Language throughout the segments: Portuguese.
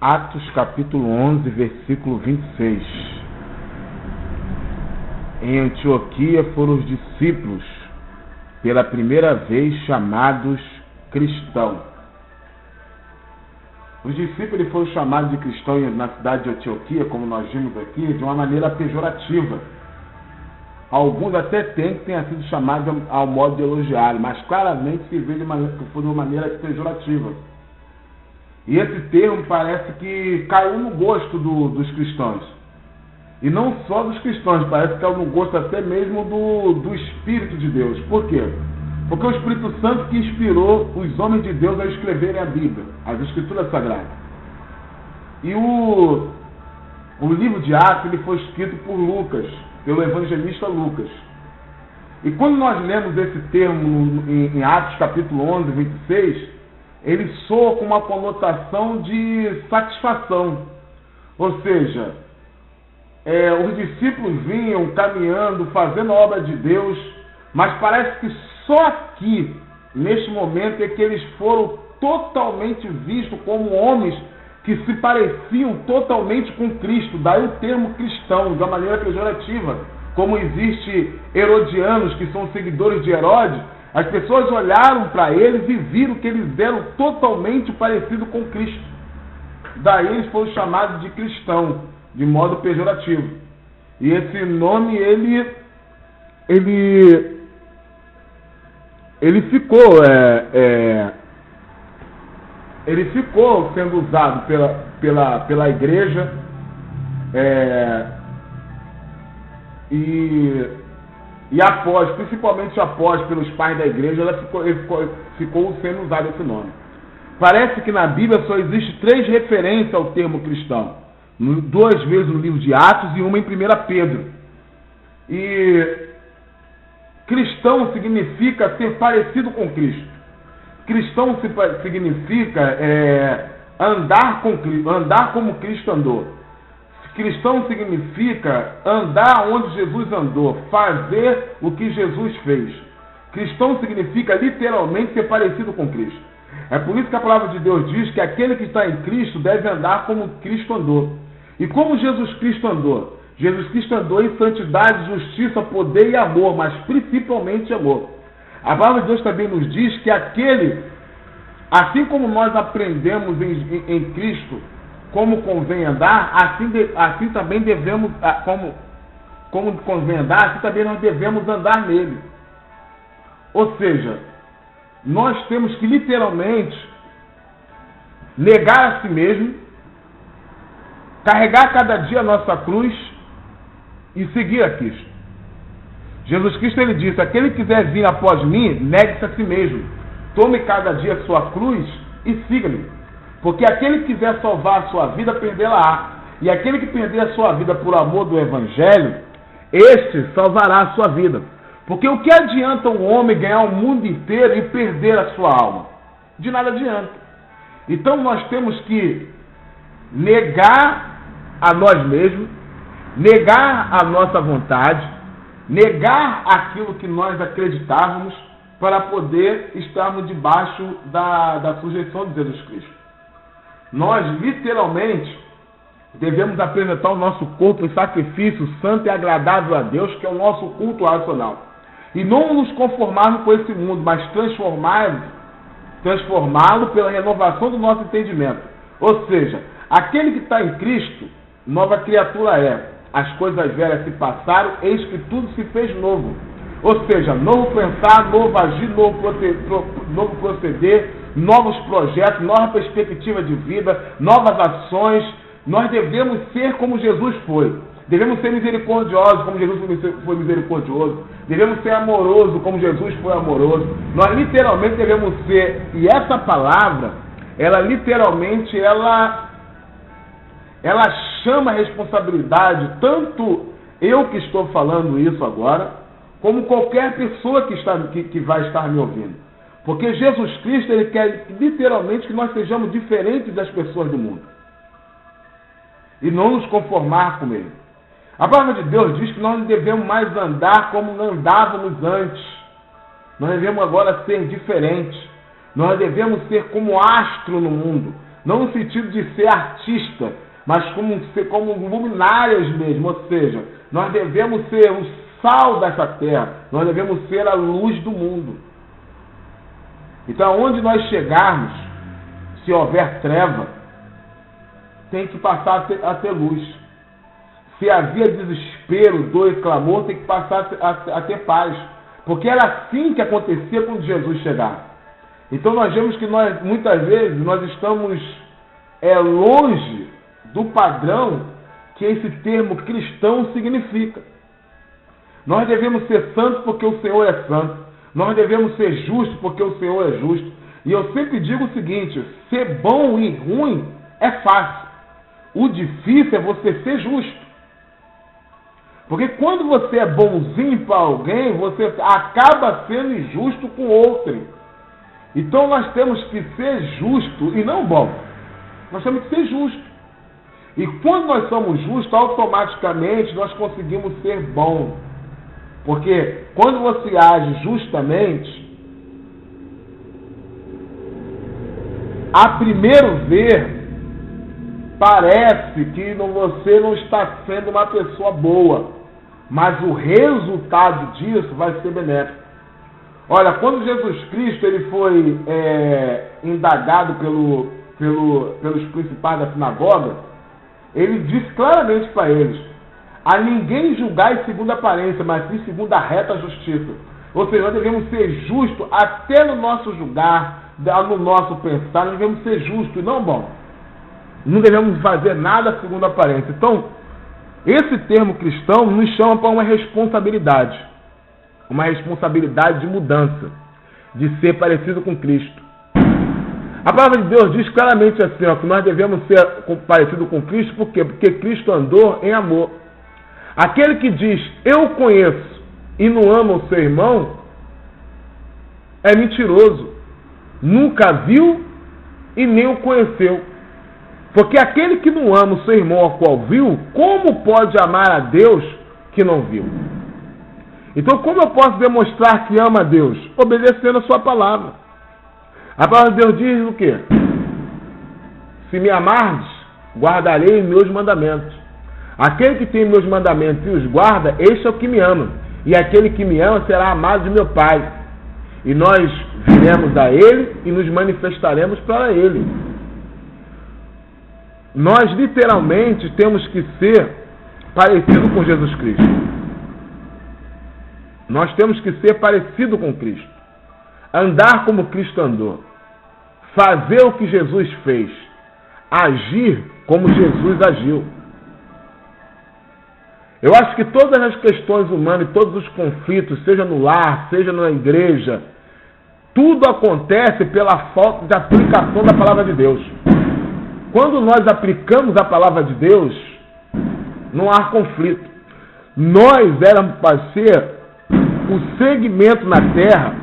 Atos capítulo 11, versículo 26. Em Antioquia foram os discípulos, pela primeira vez, chamados cristãos. Os discípulos foram chamados de cristãos na cidade de Antioquia, como nós vimos aqui, de uma maneira pejorativa. Alguns até têm que tenha sido chamados ao modo de elogiar, mas claramente se vê que foi de uma maneira pejorativa. E esse termo parece que caiu no gosto dos cristãos. E não só dos cristãos, parece que caiu no gosto até mesmo do Espírito de Deus. Por quê? Porque o Espírito Santo que inspirou os homens de Deus a escreverem a Bíblia, as Escrituras Sagradas. E o livro de Atos ele foi escrito por Lucas, pelo evangelista Lucas. E quando nós lemos esse termo em Atos capítulo 11, 26, ele soa com uma conotação de satisfação. Ou seja, os discípulos vinham caminhando, fazendo a obra de Deus, mas parece que só aqui, neste momento, é que eles foram totalmente vistos como homens que se pareciam totalmente com Cristo. Daí o termo cristão, de uma maneira pejorativa. Como existe herodianos que são seguidores de Herodes, as pessoas olharam para eles e viram que eles eram totalmente parecidos com Cristo. Daí eles foram chamados de cristão, de modo pejorativo. E esse nome, ele ficou sendo usado pela igreja, e após, principalmente após pelos pais da igreja, ficou sendo usado esse nome. Parece que na Bíblia só existe 3 referências ao termo cristão. 2 vezes no livro de Atos e uma em 1 Pedro. E cristão significa ser parecido com Cristo. Cristão significa andar como Cristo andou. Cristão significa andar onde Jesus andou, fazer o que Jesus fez. Cristão significa literalmente ser parecido com Cristo. É por isso que a palavra de Deus diz que aquele que está em Cristo deve andar como Cristo andou. E como Jesus Cristo andou? Jesus Cristo andou em santidade, justiça, poder e amor, mas principalmente amor. A palavra de Deus também nos diz que aquele, assim como nós aprendemos em Cristo como convém andar, assim também devemos, como convém andar, assim também nós devemos andar nele. Ou seja, nós temos que literalmente negar a si mesmo, carregar cada dia a nossa cruz e seguir a Cristo. Jesus Cristo ele disse: aquele que quiser vir após mim, negue-se a si mesmo, tome cada dia a sua cruz e siga-me. Porque aquele que quiser salvar a sua vida, perdê-la-á. E aquele que perder a sua vida por amor do Evangelho, este salvará a sua vida. Porque o que adianta um homem ganhar o mundo inteiro e perder a sua alma? De nada adianta. Então nós temos que negar a nós mesmos, negar a nossa vontade, negar aquilo que nós acreditávamos para poder estarmos debaixo da sujeição de Jesus Cristo. Nós, literalmente, devemos apresentar o nosso corpo em sacrifício santo e agradável a Deus, que é o nosso culto racional. E não nos conformarmos com esse mundo, mas transformá-lo pela renovação do nosso entendimento. Ou seja, aquele que está em Cristo, nova criatura é. As coisas velhas se passaram, eis que tudo se fez novo. Ou seja, novo pensar, novo agir, novo proceder, novos projetos, nova perspectiva de vida, novas ações. Nós devemos ser como Jesus foi. Devemos ser misericordiosos como Jesus foi misericordioso. Devemos ser amorosos como Jesus foi amoroso. Nós literalmente devemos ser. E essa palavra, ela literalmente, ela chama a responsabilidade, tanto eu que estou falando isso agora, como qualquer pessoa que vai estar me ouvindo. Porque Jesus Cristo, ele quer literalmente que nós sejamos diferentes das pessoas do mundo. E não nos conformar com ele. A palavra de Deus diz que nós não devemos mais andar como não andávamos antes. Nós devemos agora ser diferentes. Nós devemos ser como astro no mundo. não no sentido de ser artista, mas como luminárias mesmo, ou seja, nós devemos ser o sal dessa terra, nós devemos ser a luz do mundo. Então, aonde nós chegarmos, se houver treva, tem que passar a ter luz. Se havia desespero, dor e clamor, tem que passar a ter paz. Porque era assim que acontecia quando Jesus chegava. Então nós vemos que muitas vezes, nós estamos longe do padrão que esse termo cristão significa. Nós devemos ser santos porque o Senhor é santo. Nós devemos ser justos porque o Senhor é justo. E eu sempre digo o seguinte, ser bom e ruim é fácil. O difícil é você ser justo. Porque quando você é bonzinho para alguém, você acaba sendo injusto com outro. Então nós temos que ser justo e não bom. Nós temos que ser justo. E quando nós somos justos, automaticamente nós conseguimos ser bom. Porque quando você age justamente, a primeiro ver, parece que você não está sendo uma pessoa boa. Mas o resultado disso vai ser benéfico. Olha, quando Jesus Cristo ele foi indagado pelos principais da sinagoga, ele disse claramente para eles: a ninguém julgai segundo a aparência, mas sim segundo a reta justiça. Ou seja, nós devemos ser justos até no nosso julgar, no nosso pensar, nós devemos ser justos e não bom. Não devemos fazer nada segundo a aparência. Então, esse termo cristão nos chama para uma responsabilidade de mudança, de ser parecido com Cristo. A palavra de Deus diz claramente assim, que nós devemos ser parecidos com Cristo, por quê? Porque Cristo andou em amor. Aquele que diz, eu conheço, e não ama o seu irmão, é mentiroso. Nunca viu e nem o conheceu. Porque aquele que não ama o seu irmão ao qual viu, como pode amar a Deus que não viu? Então, como eu posso demonstrar que ama a Deus? Obedecendo a sua palavra. A palavra de Deus diz o quê? Se me amardes, guardarei meus mandamentos. Aquele que tem meus mandamentos e os guarda, este é o que me ama. E aquele que me ama será amado de meu Pai. E nós viremos a Ele e nos manifestaremos para Ele. Nós literalmente temos que ser parecidos com Jesus Cristo. Nós temos que ser parecidos com Cristo. Andar como Cristo andou. Fazer o que Jesus fez. Agir como Jesus agiu. Eu acho que todas as questões humanas e todos os conflitos, seja no lar, seja na igreja, tudo acontece pela falta de aplicação da palavra de Deus. Quando nós aplicamos a palavra de Deus, não há conflito. Nós éramos para ser o segmento na terra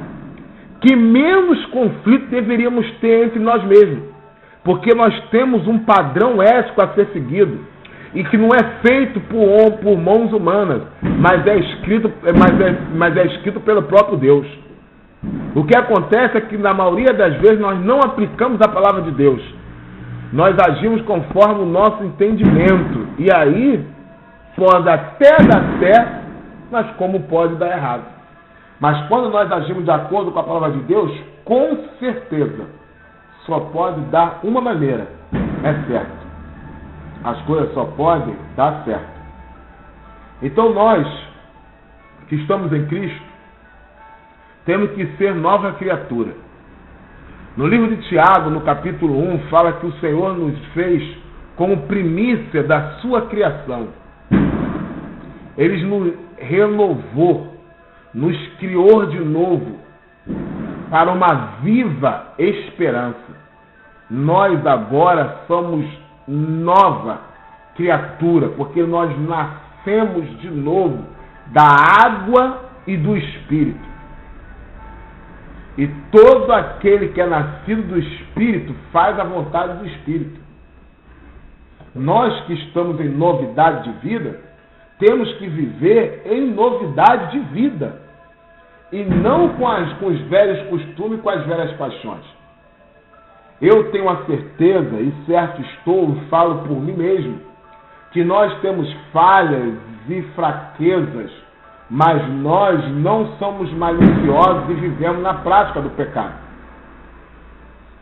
que menos conflito deveríamos ter entre nós mesmos. Porque nós temos um padrão ético a ser seguido. E que não é feito por mãos humanas, mas é escrito pelo próprio Deus. O que acontece é que na maioria das vezes nós não aplicamos a palavra de Deus. Nós agimos conforme o nosso entendimento. E aí, pode até dar certo, mas como pode dar errado. Mas quando nós agimos de acordo com a palavra de Deus, com certeza, só pode dar uma maneira. É certo. As coisas só podem dar certo. Então nós, que estamos em Cristo, temos que ser nova criatura. No livro de Tiago, no capítulo 1, fala que o Senhor nos fez como primícia da sua criação. Ele nos renovou, nos criou de novo para uma viva esperança. Nós agora somos nova criatura, porque nós nascemos de novo da água e do Espírito. E todo aquele que é nascido do Espírito faz a vontade do Espírito. Nós que estamos em novidade de vida, temos que viver em novidade de vida. E não com os velhos costumes, com as velhas paixões. Eu tenho a certeza, e certo estou, e falo por mim mesmo, que nós temos falhas e fraquezas, mas nós não somos maliciosos e vivemos na prática do pecado.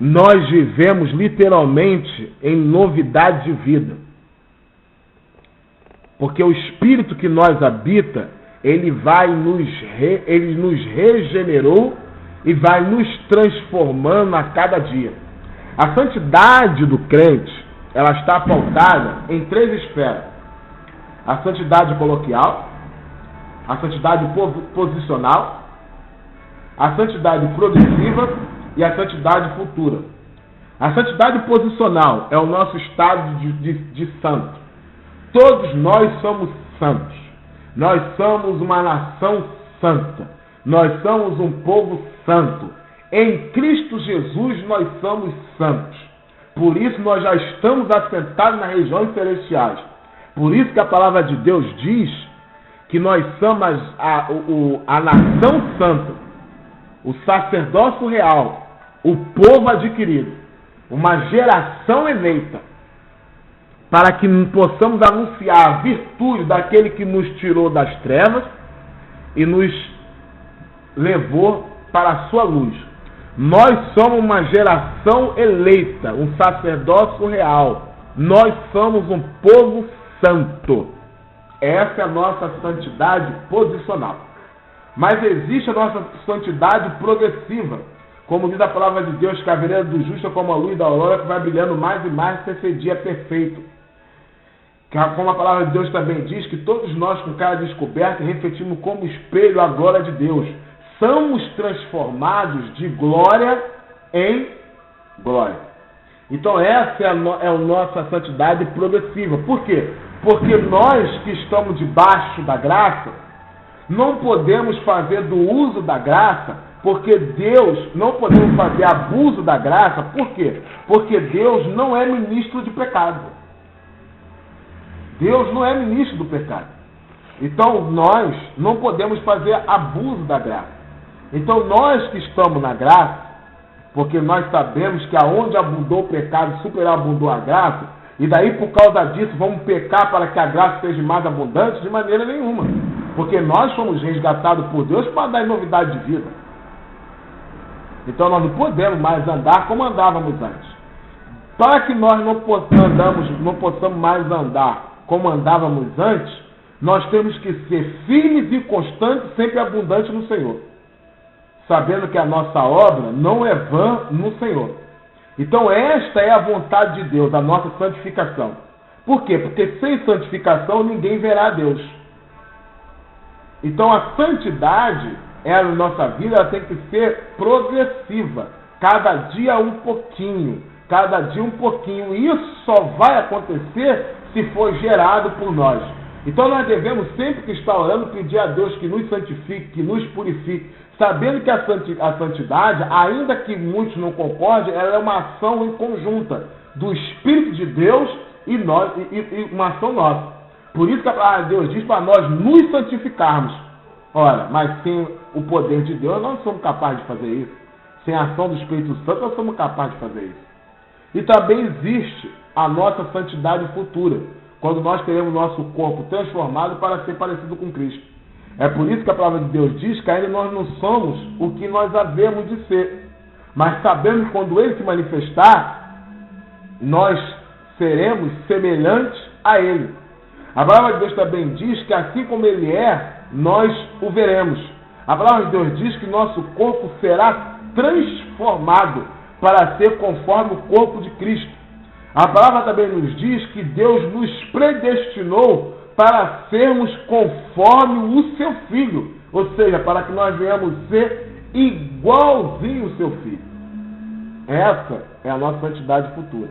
Nós vivemos literalmente em novidade de vida. Porque o Espírito que nós habita, ele nos regenerou e vai nos transformando a cada dia. A santidade do crente, ela está pautada em 3 esferas. A santidade coloquial, a santidade posicional, a santidade progressiva e a santidade futura. A santidade posicional é o nosso estado de santo. Todos nós somos santos. Nós somos uma nação santa. Nós somos um povo santo. Em Cristo Jesus nós somos santos. Por isso nós já estamos assentados nas regiões celestiais. Por isso que a palavra de Deus diz que nós somos a nação santa, o sacerdócio real, o povo adquirido, uma geração eleita, para que possamos anunciar a virtude daquele que nos tirou das trevas e nos levou para a sua luz. Nós somos uma geração eleita, um sacerdócio real. Nós somos um povo santo. Essa é a nossa santidade posicional. Mas existe a nossa santidade progressiva. Como diz a palavra de Deus, que a vereda do justo é como a luz da aurora, que vai brilhando mais e mais até ser dia perfeito. Como a palavra de Deus também diz, que todos nós com cara descoberta refletimos como espelho a glória de Deus. Somos transformados de glória em glória. Então essa é a nossa santidade progressiva. Por quê? Porque nós que estamos debaixo da graça, não podemos fazer do uso da graça, porque Deus, não podemos fazer abuso da graça. Por quê? Porque Deus não é ministro de pecado. Deus não é ministro do pecado. Então nós não podemos fazer abuso da graça. Então nós que estamos na graça, porque nós sabemos que aonde abundou o pecado, superabundou a graça, e daí por causa disso vamos pecar para que a graça seja mais abundante? De maneira nenhuma. Porque nós fomos resgatados por Deus para dar novidade de vida. Então nós não podemos mais andar como andávamos antes. Para que nós não possamos mais andar como andávamos antes, nós temos que ser firmes e constantes, sempre abundantes no Senhor. Sabendo que a nossa obra não é vã no Senhor. Então esta é a vontade de Deus, a nossa santificação. Por quê? Porque sem santificação ninguém verá a Deus. Então a santidade, ela na nossa vida, ela tem que ser progressiva. Cada dia um pouquinho. Cada dia um pouquinho. E isso só vai acontecer se for gerado por nós. Então nós devemos sempre que estar orando pedir a Deus que nos santifique, que nos purifique, sabendo que a santidade, ainda que muitos não concordem, ela é uma ação em conjunta do Espírito de Deus e nós, e uma ação nossa. Por isso que a palavra de Deus diz para nós nos santificarmos. Ora, mas sem o poder de Deus nós não somos capazes de fazer isso. Sem a ação do Espírito Santo nós somos capazes de fazer isso. E também existe a nossa santidade futura, quando nós teremos nosso corpo transformado para ser parecido com Cristo. É por isso que a palavra de Deus diz que ainda nós não somos o que nós havemos de ser. Mas sabemos que quando Ele se manifestar, nós seremos semelhantes a Ele. A palavra de Deus também diz que assim como Ele é, nós o veremos. A palavra de Deus diz que nosso corpo será transformado para ser conforme o corpo de Cristo. A palavra também nos diz que Deus nos predestinou para sermos conforme o seu Filho. Ou seja, para que nós venhamos ser igualzinho o seu Filho. Essa é a nossa santidade futura.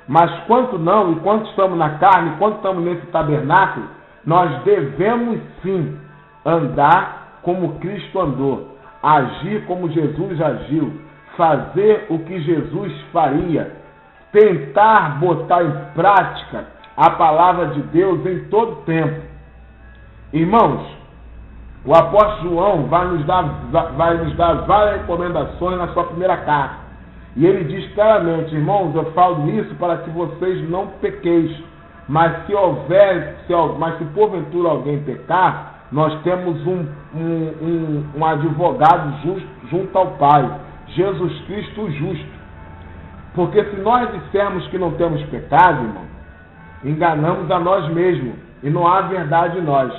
Mas quanto não, enquanto estamos na carne, enquanto estamos nesse tabernáculo, nós devemos sim andar como Cristo andou, agir como Jesus agiu, fazer o que Jesus faria, tentar botar em prática a palavra de Deus em todo tempo. Irmãos, o apóstolo João vai nos dar várias recomendações na sua primeira carta. E ele diz claramente: irmãos, eu falo isso para que vocês não pequeis. Mas se porventura alguém pecar, nós temos um advogado justo junto ao Pai, Jesus Cristo o justo. Porque se nós dissermos que não temos pecado, irmão, enganamos a nós mesmos e não há verdade em nós.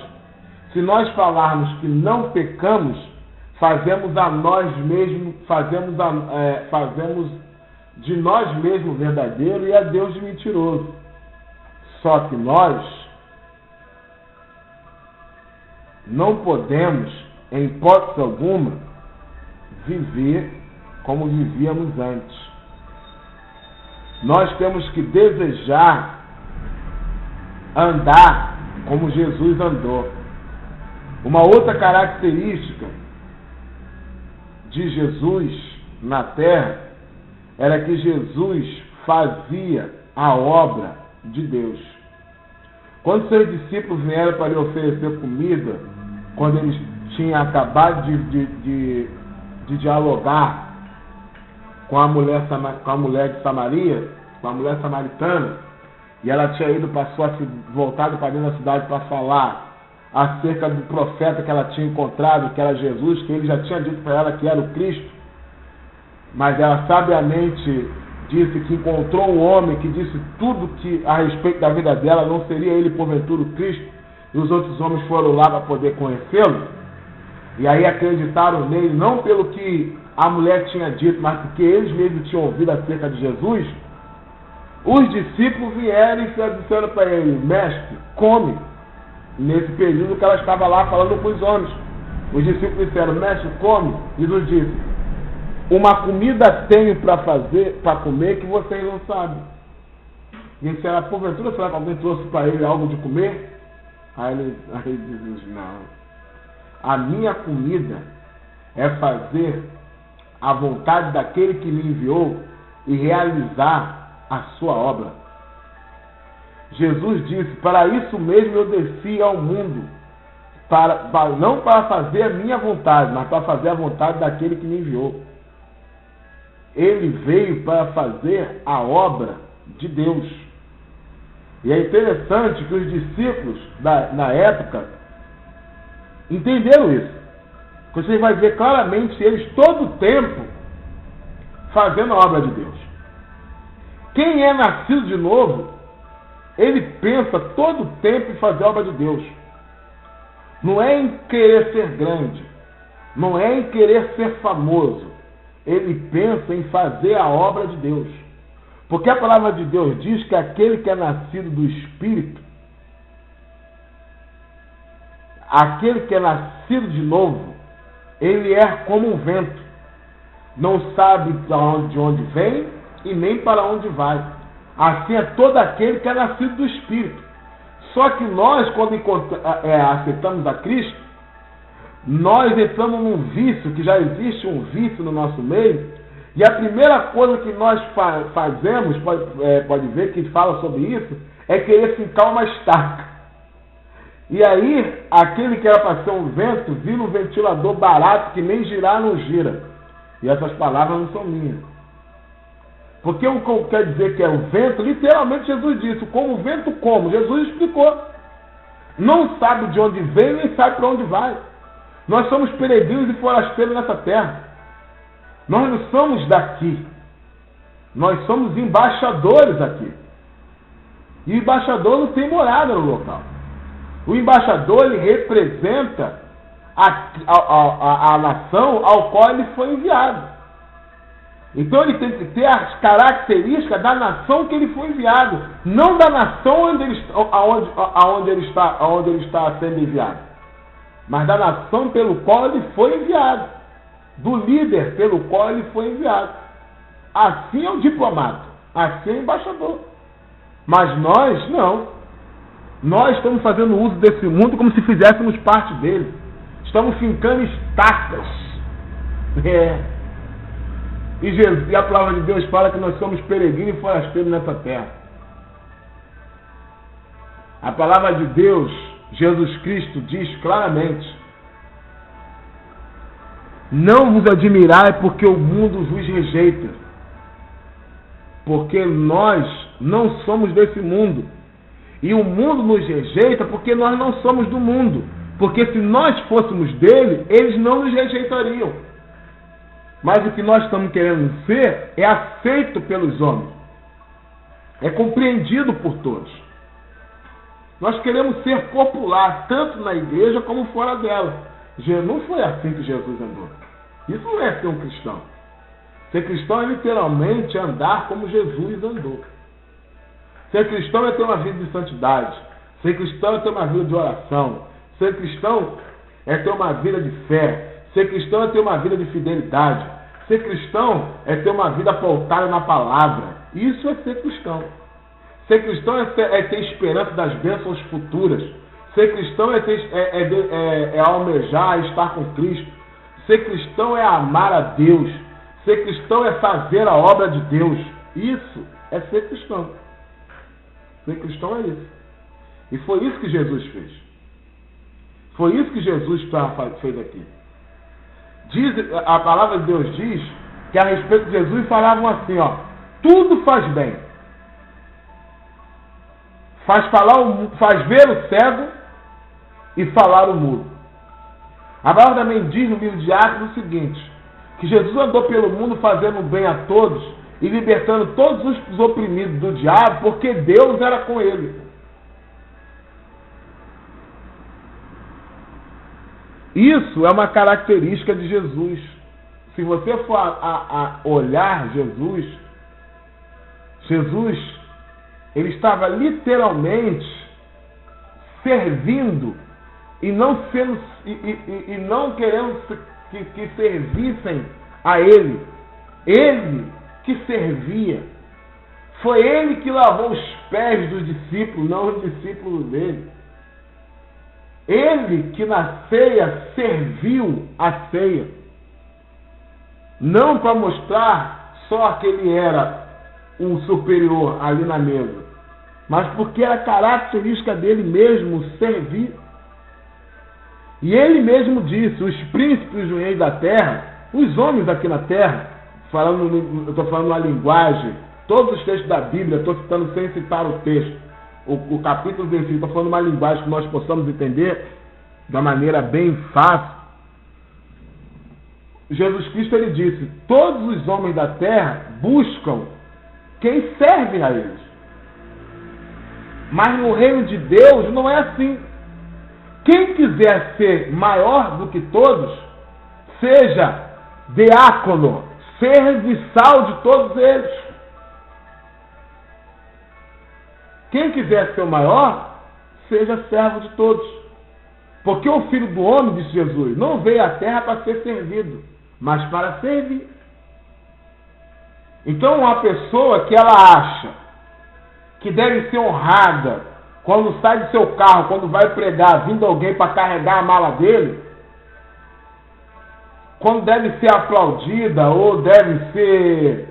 Se nós falarmos que não pecamos, fazemos a nós mesmos, fazemos de nós mesmos verdadeiro e a Deus de mentiroso. Só que nós não podemos, em hipótese alguma, viver como vivíamos antes. Nós temos que desejar andar como Jesus andou. Uma outra característica de Jesus na terra era que Jesus fazia a obra de Deus. Quando seus discípulos vieram para lhe oferecer comida, quando eles tinham acabado de dialogar com a mulher de Samaria, com a mulher samaritana, e ela tinha ido voltado para dentro da cidade para falar acerca do profeta que ela tinha encontrado, que era Jesus, que ele já tinha dito para ela que era o Cristo, mas ela sabiamente disse que encontrou um homem que disse tudo que a respeito da vida dela, não seria ele porventura o Cristo, e os outros homens foram lá para poder conhecê-lo, e aí acreditaram nele, não pelo que a mulher tinha dito, mas porque eles mesmos tinham ouvido acerca de Jesus. Os discípulos vieram e disseram para ele: mestre, come. Nesse período que ela estava lá falando com os homens, os discípulos disseram: mestre, come. Jesus disse: uma comida tenho para comer que vocês não sabem. E ele disse: porventura, será que alguém trouxe para ele algo de comer? Aí ele diz: não, a minha comida é fazer a vontade daquele que me enviou e realizar a sua obra. Jesus disse: para isso mesmo eu desci ao mundo, não para fazer a minha vontade, mas para fazer a vontade daquele que me enviou. Ele veio para fazer a obra de Deus. E é interessante que os discípulos na época entenderam isso. Você vai ver claramente eles todo o tempo fazendo a obra de Deus. Quem é nascido de novo, ele pensa todo o tempo em fazer a obra de Deus. Não é em querer ser grande, não é em querer ser famoso. Ele pensa em fazer a obra de Deus. Porque a palavra de Deus diz que aquele que é nascido do Espírito, aquele que é nascido de novo, ele é como um vento. Não sabe de onde vem e nem para onde vai. Assim é todo aquele que é nascido do Espírito. Só que nós, quando aceitamos a Cristo, nós entramos num vício, que já existe um vício no nosso meio, e a primeira coisa que nós fazemos, pode ver que fala sobre isso, é querer fincar uma estaca. E aí, aquele que era para ser um vento, vira um ventilador barato que nem girar não gira. E essas palavras não são minhas. Porque o que quer dizer que é o vento, literalmente Jesus disse: como o vento como? Jesus explicou. Não sabe de onde vem, nem sabe para onde vai. Nós somos peregrinos e forasteiros nessa terra. Nós não somos daqui. Nós somos embaixadores aqui. E o embaixador não tem morada no local. O embaixador, ele representa a nação ao qual ele foi enviado. Então ele tem que ter as características da nação que ele foi enviado, não da nação aonde ele está sendo enviado, mas da nação pelo qual ele foi enviado, do líder pelo qual ele foi enviado. Assim é o diplomata, assim é o embaixador. Mas nós não. Nós estamos fazendo uso desse mundo como se fizéssemos parte dele. Estamos fincando estacas. E a palavra de Deus fala que nós somos peregrinos e forasteiros nessa terra. A palavra de Deus, Jesus Cristo, diz claramente: não vos admirai porque o mundo vos rejeita. porque nós não somos desse mundo. E o mundo nos rejeita porque nós não somos do mundo. Porque se nós fôssemos dele, eles não nos rejeitariam. Mas o que nós estamos querendo ser é aceito pelos homens. É compreendido por todos. Nós queremos ser popular, tanto na igreja como fora dela. Não foi assim que Jesus andou. Isso não é ser um cristão. Ser cristão é literalmente andar como Jesus andou. Ser cristão é ter uma vida de santidade. Ser cristão é ter uma vida de oração. Ser cristão é ter uma vida de fé. Ser cristão é ter uma vida de fidelidade. Ser cristão é ter uma vida pautada na palavra. Isso é ser cristão. Ser cristão é ter esperança das bênçãos futuras. Ser cristão é almejar estar com Cristo. Ser cristão é amar a Deus. Ser cristão é fazer a obra de Deus. Isso é ser cristão. Ser cristão é isso. E foi isso que Jesus fez. Foi isso que Jesus fez aqui. A palavra de Deus diz que a respeito de Jesus falavam assim, ó, tudo faz bem. Faz ver o cego e falar o mudo. A palavra também diz no livro de Atos o seguinte, que Jesus andou pelo mundo fazendo bem a todos e libertando todos os oprimidos do diabo, porque Deus era com ele. Isso é uma característica de Jesus. Se você for a olhar Jesus, ele estava literalmente servindo e não querendo que servissem a ele. Ele que servia. Foi ele que lavou os pés dos discípulos, não os discípulos dele. Ele que na ceia serviu a ceia. Não para mostrar só que ele era o superior ali na mesa, mas porque era característica dele mesmo servir. E ele mesmo disse, os príncipes e os reis da terra, os homens aqui na terra, eu estou falando uma linguagem, todos os textos da Bíblia, estou citando sem citar o texto, o capítulo versículo, estou falando uma linguagem que nós possamos entender de uma maneira bem fácil. Jesus Cristo, ele disse, todos os homens da terra buscam quem serve a eles. Mas no reino de Deus não é assim. Quem quiser ser maior do que todos, seja diácono, serviçal de todos eles. Quem quiser ser o maior, seja servo de todos. Porque o Filho do Homem, disse Jesus, não veio à terra para ser servido, mas para servir. Então, uma pessoa que ela acha que deve ser honrada quando sai do seu carro, quando vai pregar, vindo alguém para carregar a mala dele, quando deve ser aplaudida ou deve ser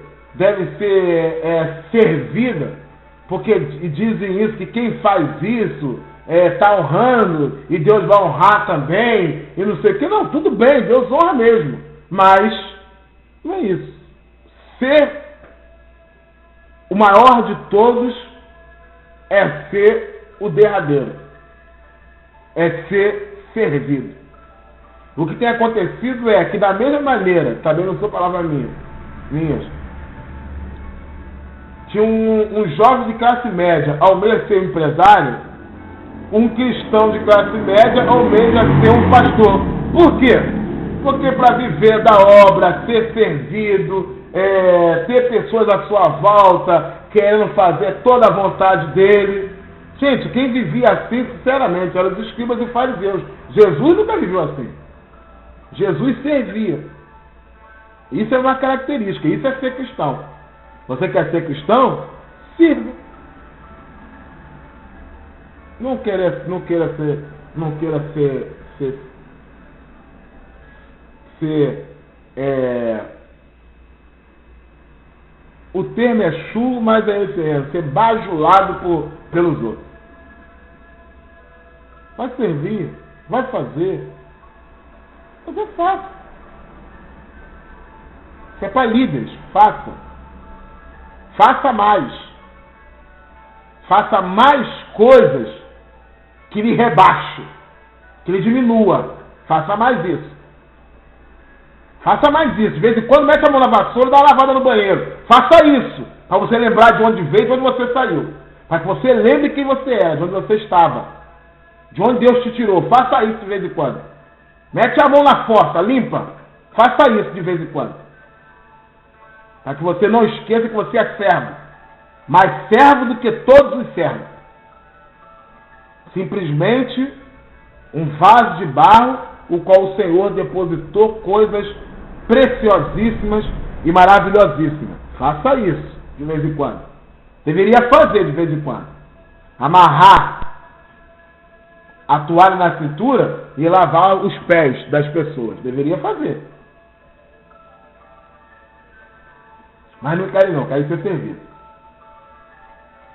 servida, porque dizem isso, que quem faz isso está honrando e Deus vai honrar também, e não sei o que. Não, tudo bem, Deus honra mesmo, mas não é isso. Ser o maior de todos é ser o derradeiro, é ser servido. O que tem acontecido é que, da mesma maneira, também não sou palavra minhas, tinha um jovem de classe média almeja ser empresário, um cristão de classe média almeja ser um pastor. Por quê? Porque para viver da obra, ser servido, ter pessoas à sua volta querendo fazer toda a vontade dele. Gente, quem vivia assim, sinceramente, eram os escribas e fariseus. Jesus nunca viveu assim. Jesus servia. Isso é uma característica, isso é ser cristão. Você quer ser cristão? Sirva. Não queira o termo é chu, mas é esse, ser bajulado pelos outros. Vai servir, vai fazer. Fazer fácil. Se é para líderes, faça. Faça mais. Faça mais coisas que lhe rebaixe, que lhe diminua. Faça mais isso. Faça mais isso. De vez em quando mete a mão na vassoura e dá uma lavada no banheiro. Faça isso. Para você lembrar de onde veio e de onde você saiu. Para que você lembre quem você é, de onde você estava. De onde Deus te tirou. Faça isso de vez em quando. Mete a mão na porta, limpa. Faça isso de vez em quando. Para que você não esqueça que você é servo. Mais servo do que todos os servos. Simplesmente um vaso de barro, o qual o Senhor depositou coisas preciosíssimas e maravilhosíssimas. Faça isso de vez em quando. Deveria fazer de vez em quando. Amarrar a toalha na cintura e lavar os pés das pessoas. Deveria fazer. Mas não quero não, quero ser servido.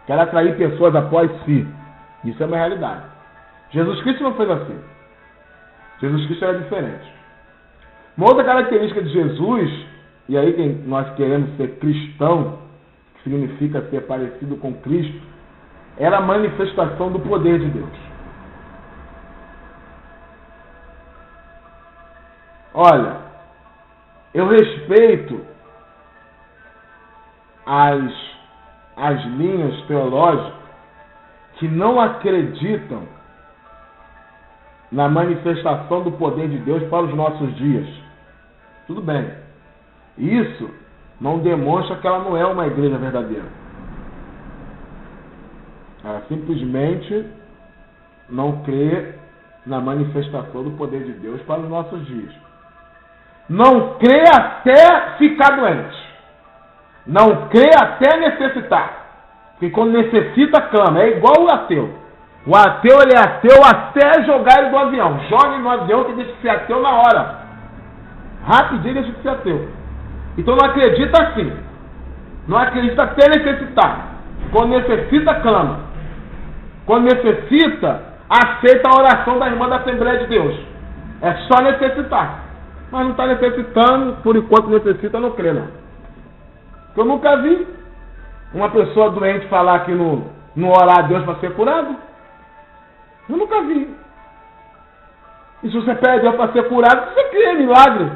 Quero atrair pessoas após si. Isso é uma realidade. Jesus Cristo não fez assim. Jesus Cristo era diferente. Uma outra característica de Jesus, e aí nós queremos ser cristão, que significa ser parecido com Cristo, era a manifestação do poder de Deus. Olha, eu respeito as linhas teológicas que não acreditam na manifestação do poder de Deus para os nossos dias. Tudo bem. Isso não demonstra que ela não é uma igreja verdadeira. Ela simplesmente não crê na manifestação do poder de Deus para os nossos dias. Não crê até ficar doente. Não crê até necessitar. Porque quando necessita, clama. É igual o ateu. O ateu, ele é ateu até jogar ele do avião. Joga ele no avião que deixa de ser ateu na hora. Rapidinho deixa de ser ateu. Então não acredita assim. Não acredita até necessitar. Quando necessita, clama. Quando necessita, aceita a oração da irmã da Assembleia de Deus. É só necessitar. Mas não está necessitando, por enquanto necessita, não crê não. Eu nunca vi uma pessoa doente falar que não orar a Deus para ser curado. Eu nunca vi. E se você pede a Deus para ser curado, você crê em milagre.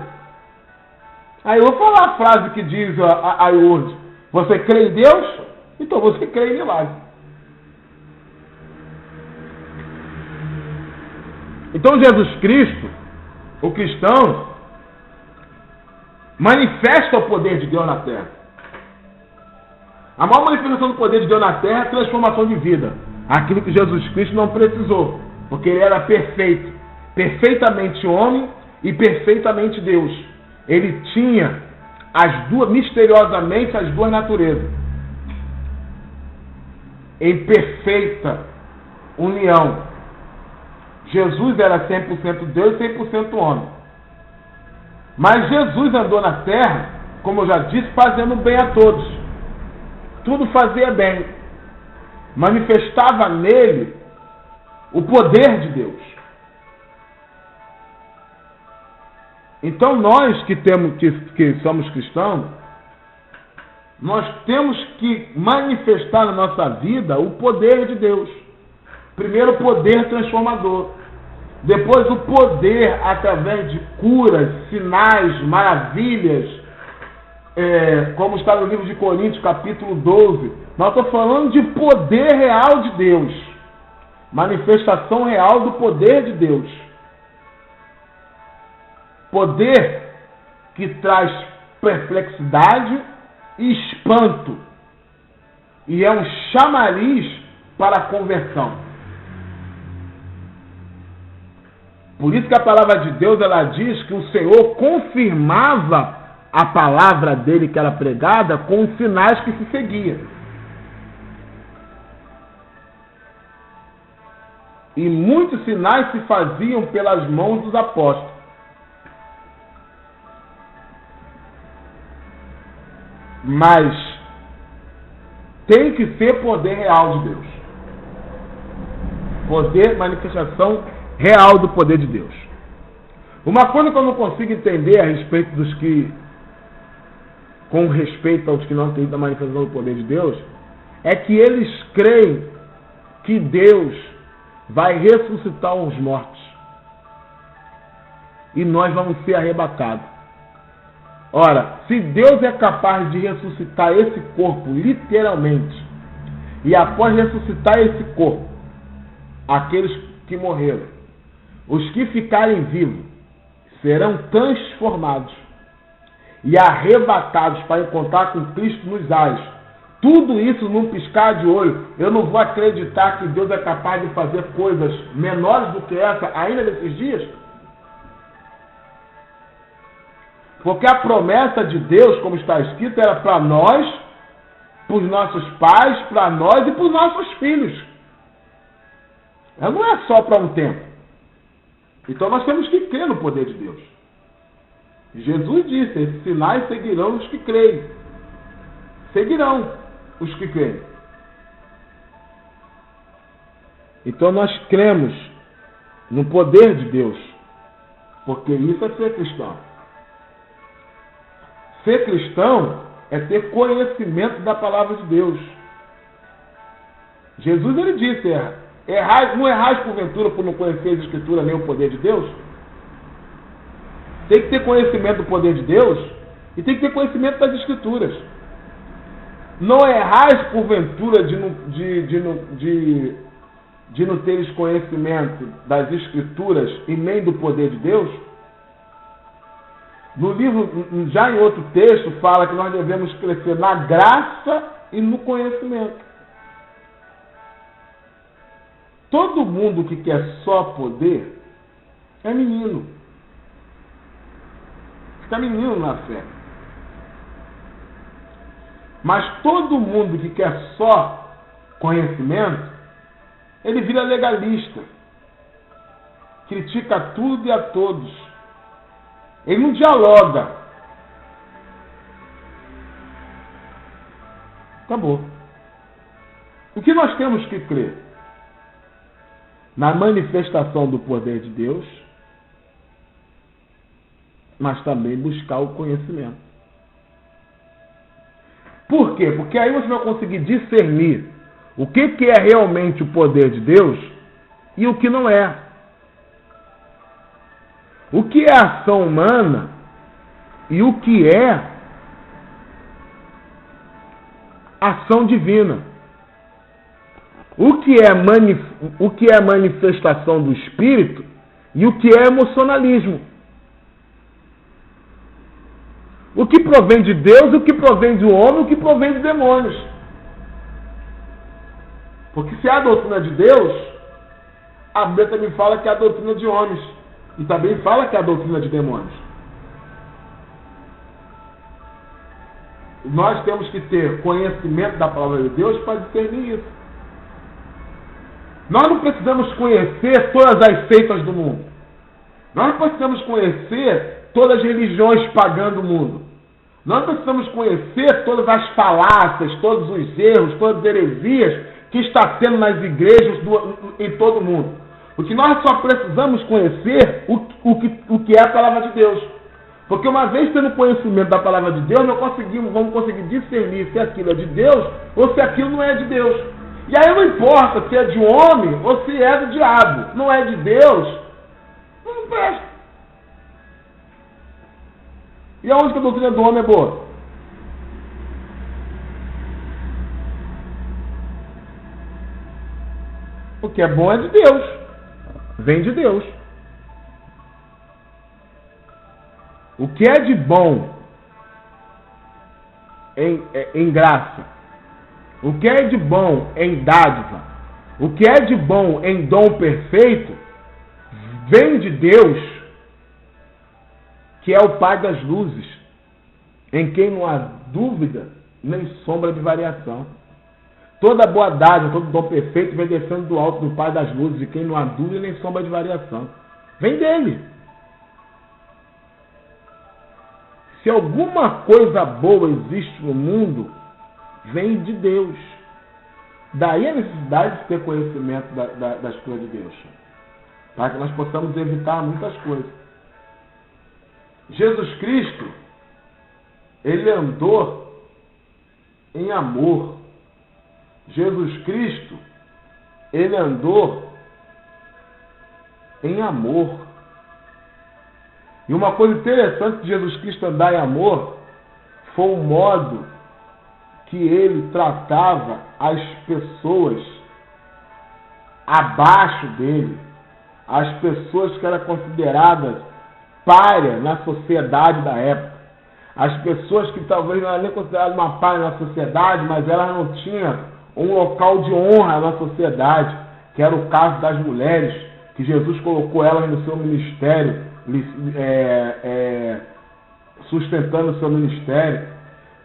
Aí eu vou falar a frase que diz a hoje. Você crê em Deus? Então você crê em milagre. Então Jesus Cristo, o cristão, manifesta o poder de Deus na terra. A maior manifestação do poder de Deus na terra é a transformação de vida. Aquilo que Jesus Cristo não precisou, porque ele era perfeito, perfeitamente homem e perfeitamente Deus. Ele tinha misteriosamente as duas naturezas, em perfeita união. Jesus era 100% Deus e 100% homem. Mas Jesus andou na terra, como eu já disse, fazendo bem a todos. Tudo fazia bem. Manifestava nele o poder de Deus. Então nós que somos cristãos, nós temos que manifestar na nossa vida o poder de Deus. Primeiro o poder transformador. Depois o poder através de curas, sinais, maravilhas, como está no livro de Coríntios, capítulo 12. Nós estamos falando de poder real de Deus. Manifestação real do poder de Deus. Poder que traz perplexidade e espanto. E é um chamariz para a conversão. Por isso que a palavra de Deus, ela diz que o Senhor confirmava a palavra dele que era pregada com os sinais que se seguiam. E muitos sinais se faziam pelas mãos dos apóstolos. Mas tem que ser poder real de Deus. Poder, manifestação real do poder de Deus. Uma coisa que eu não consigo entender a respeito dos que com respeito aos que não acreditam na manifestação do poder de Deus, é que eles creem que Deus vai ressuscitar os mortos. E nós vamos ser arrebatados. Ora, se Deus é capaz de ressuscitar esse corpo, literalmente, e após ressuscitar esse corpo, aqueles que morreram, os que ficarem vivos, serão transformados e arrebatados para encontrar com Cristo nos ares. Tudo isso num piscar de olho. Eu não vou acreditar que Deus é capaz de fazer coisas menores do que essa ainda nesses dias? Porque a promessa de Deus, como está escrito, era para nós, para os nossos pais, para nós e para os nossos filhos. Ela não é só para um tempo. Então nós temos que crer no poder de Deus. Jesus disse, esses sinais seguirão os que creem. Seguirão os que creem. Então nós cremos no poder de Deus. Porque isso é ser cristão. Ser cristão é ter conhecimento da palavra de Deus. Jesus, ele disse, não errais porventura por não conhecer as Escrituras nem o poder de Deus? Tem que ter conhecimento do poder de Deus e tem que ter conhecimento das Escrituras. Não errais porventura de não teres conhecimento das Escrituras e nem do poder de Deus? No livro, já em outro texto, fala que nós devemos crescer na graça e no conhecimento. Todo mundo que quer só poder é menino. Fica menino na fé. Mas todo mundo que quer só conhecimento, ele vira legalista. Critica tudo e a todos. Ele não dialoga. Acabou. O que nós temos que crer? Na manifestação do poder de Deus, mas também buscar o conhecimento. Por quê? Porque aí você vai conseguir discernir o que é realmente o poder de Deus e o que não é. O que é ação humana e o que é ação divina. O que é manifestação do Espírito e o que é emocionalismo. O que provém de Deus, o que provém do homem, o que provém de demônios. Porque se é a doutrina de Deus, a Bíblia também fala que é a doutrina de homens. E também fala que é a doutrina de demônios. Nós temos que ter conhecimento da palavra de Deus para discernir isso. Nós não precisamos conhecer todas as seitas do mundo. Nós não precisamos conhecer todas as religiões pagãs do mundo. Nós precisamos conhecer todas as falácias, todos os erros, todas as heresias que está tendo nas igrejas em todo o mundo. Porque nós só precisamos conhecer o que é a palavra de Deus. Porque uma vez tendo conhecimento da palavra de Deus, vamos conseguir discernir se aquilo é de Deus ou se aquilo não é de Deus. E aí não importa se é de um homem ou se é do diabo. Não é de Deus, não presta. E aonde que a doutrina do homem é boa? O que é bom é de Deus. Vem de Deus. O que é de bom em graça, o que é de bom em dádiva, o que é de bom em dom perfeito, vem de Deus, que é o Pai das luzes, em quem não há dúvida nem sombra de variação. Toda boa dádiva, todo dom perfeito vem descendo do alto do Pai das luzes, de quem não há dúvida nem sombra de variação. Vem dele. Se alguma coisa boa existe no mundo, vem de Deus. Daí a necessidade de ter conhecimento das coisas de Deus, para que nós possamos evitar muitas coisas. Jesus Cristo, ele andou em amor. Jesus Cristo, ele andou em amor. E uma coisa interessante de Jesus Cristo andar em amor foi o modo que ele tratava as pessoas abaixo dele, as pessoas que eram consideradas párias na sociedade da época, as pessoas que talvez não eram nem consideradas uma pária na sociedade, mas elas não tinham um local de honra na sociedade, que era o caso das mulheres, que Jesus colocou elas no seu ministério, sustentando o seu ministério,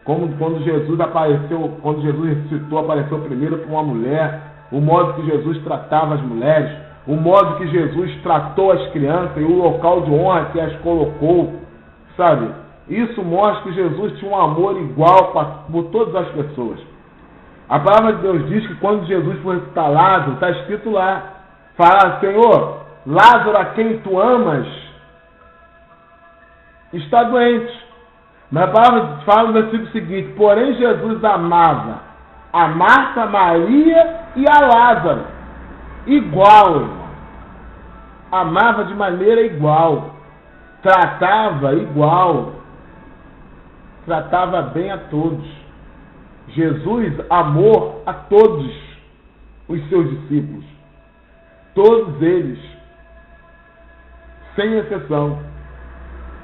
como quando Jesus apareceu, quando Jesus ressuscitou, apareceu primeiro para uma mulher, o modo que Jesus tratava as mulheres, o modo que Jesus tratou as crianças e o local de honra que as colocou, sabe? Isso mostra que Jesus tinha um amor igual por todas as pessoas. A palavra de Deus diz que quando Jesus foi ressuscitar Lázaro, está escrito lá, fala: Senhor, Lázaro, a quem tu amas, está doente. Mas a palavra fala no versículo seguinte: porém Jesus amava a Marta, Maria e a Lázaro. Igual, irmão. Amava de maneira igual. Tratava igual. Tratava bem a todos. Jesus amou a todos os seus discípulos. Todos eles. Sem exceção.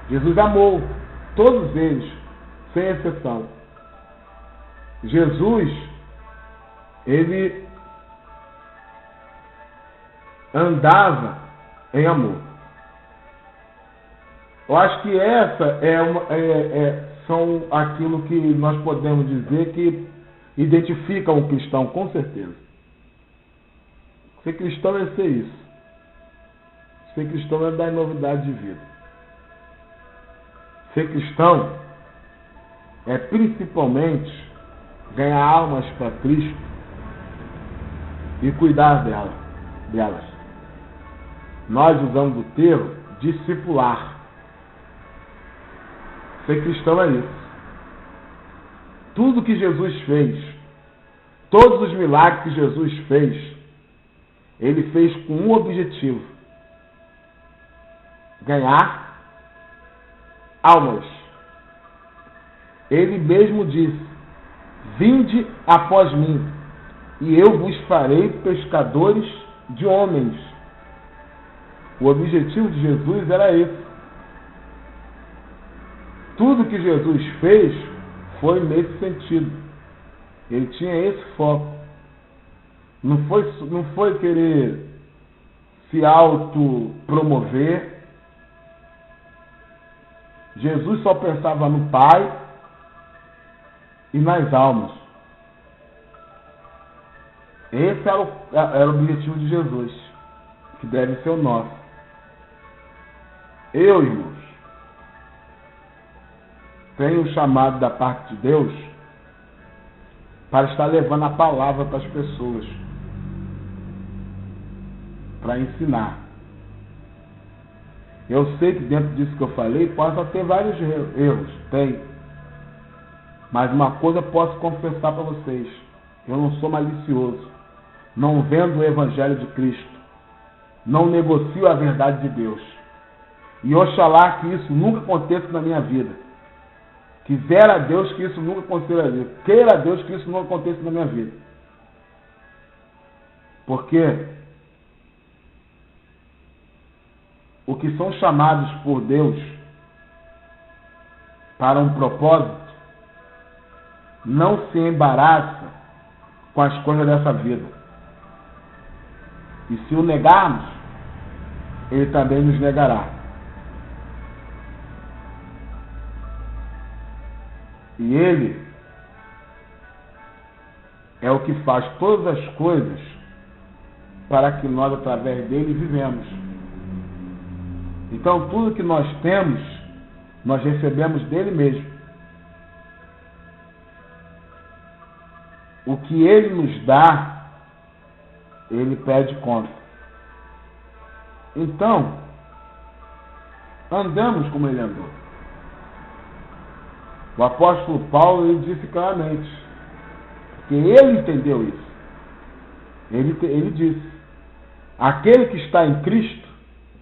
Jesus amou todos eles, sem exceção. Jesus, ele andava em amor. Eu acho que essa são aquilo que nós podemos dizer que identificam o cristão, com certeza. Ser cristão é ser isso. Ser cristão é dar novidade de vida. Ser cristão é principalmente ganhar almas para Cristo e cuidar delas. Nós usamos o termo discipular. Ser cristão é isso. Tudo que Jesus fez, todos os milagres que Jesus fez, ele fez com um objetivo: ganhar almas. Ele mesmo disse: vinde após mim, e eu vos farei pescadores de homens. O objetivo de Jesus era esse. Tudo que Jesus fez foi nesse sentido. Ele tinha esse foco. Não foi querer se autopromover. Jesus só pensava no Pai e nas almas. Esse era o objetivo de Jesus, que deve ser o nosso. Eu, irmãos, tenho um chamado da parte de Deus para estar levando a palavra para as pessoas, para ensinar. Eu sei que dentro disso que eu falei, possa ter vários erros, tem. Mas uma coisa eu posso confessar para vocês: eu não sou malicioso, não vendo o Evangelho de Cristo, não negocio a verdade de Deus. E oxalá que isso nunca aconteça na minha vida. Quisera Deus que isso nunca aconteça na minha vida. Queira Deus que isso nunca aconteça na minha vida. Porque o que são chamados por Deus para um propósito não se embaraça com as coisas dessa vida. E se o negarmos, ele também nos negará. E ele é o que faz todas as coisas para que nós, através dele, vivemos. Então, tudo que nós temos, nós recebemos dele mesmo. O que ele nos dá, ele pede conta. Então, andamos como ele andou. O apóstolo Paulo, ele disse claramente, que ele entendeu isso. Ele disse, aquele que está em Cristo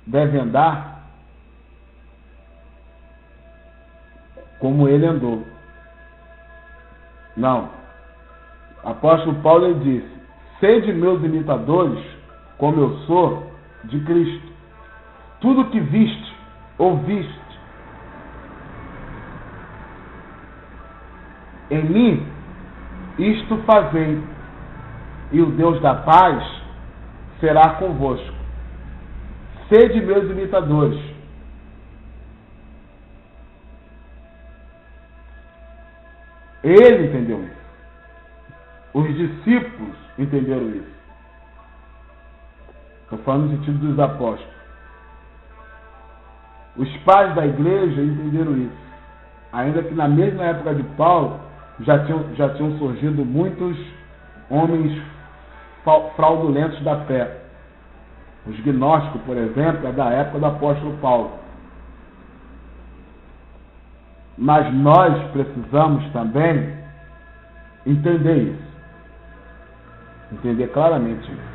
deve andar como ele andou. Não. O apóstolo Paulo, ele disse, sede meus imitadores, como eu sou de Cristo. Tudo que viste, ouviste em mim, isto fazei, e o Deus da paz será convosco. Sede meus imitadores. Ele entendeu isso. Os discípulos entenderam isso. Estou falando no sentido dos apóstolos. Os pais da igreja entenderam isso. Ainda que na mesma época de Paulo já tinham surgido muitos homens fraudulentos da fé. Os gnósticos, por exemplo, é da época do apóstolo Paulo. Mas nós precisamos também entender isso. Entender claramente isso.